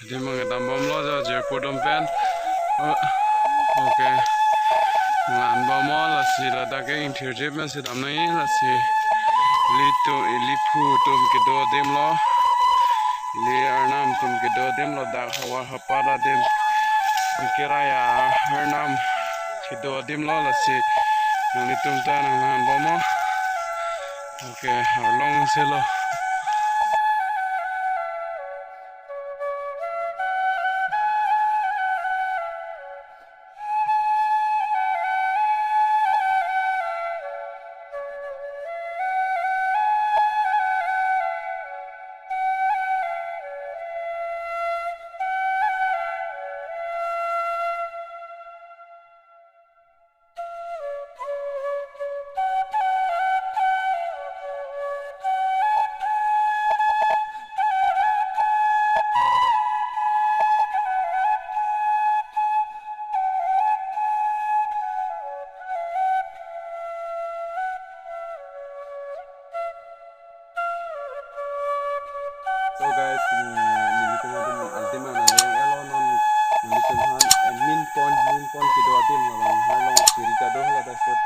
di mga tambom lo jo je potom pen oke ngan bomo la si la da ke intirjip men si dam nai la si litu ilipu tum ke do dem lo li arnam tum ke do dem lo da hawa hapada dem kiraya arnam ke do dem lo la si nang litum ta nang ngan bomo oke harlong se lo. So guys, nilitum adin ultima na elo non nilitum han min point kido adin lang halong sirita do hala dasot.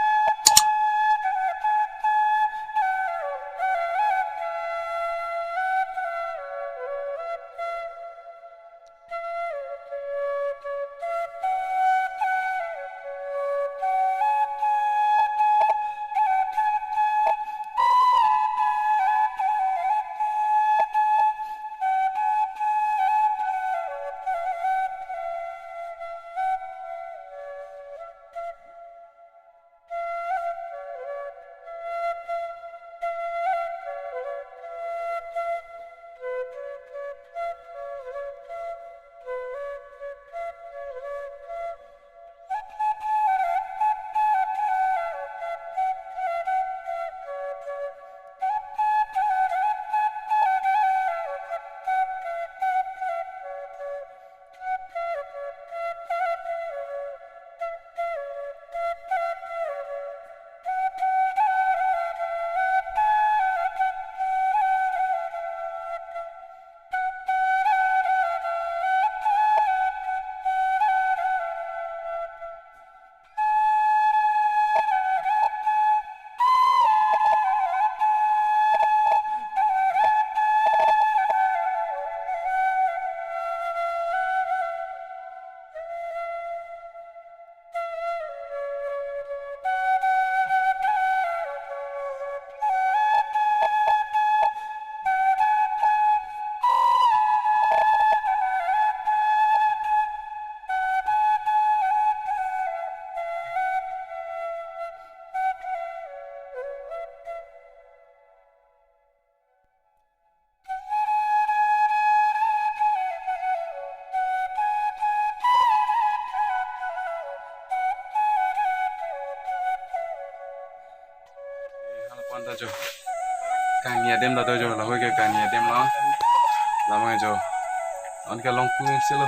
Panta jo kania dem da jo la hoge kania dem la ma jo on ka long pu selo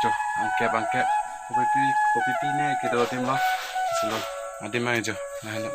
jo angke kopi ne ke do dem la selo ade ma jo na hello.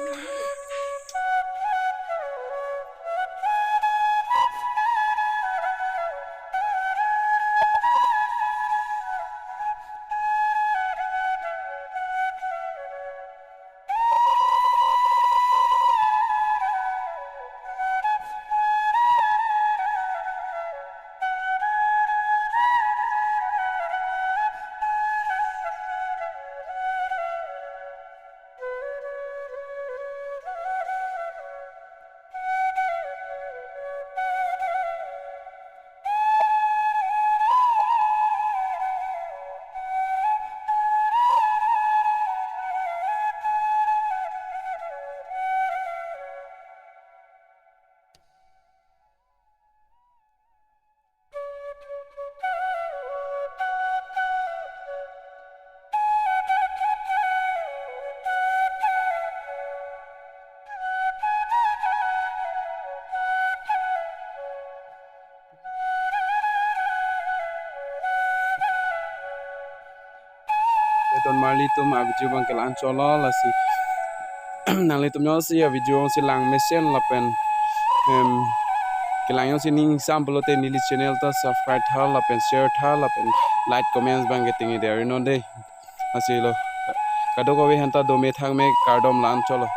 Don marlitum a video bang kelan cholo la si nang litum nyo si a video si lang mesen la pen kelang yo sining sample te nili channel ta subscribe tha la pen share tha la pen like comments bang getting there no de asilo kado ko we hanta do me thang me cardom lan cholo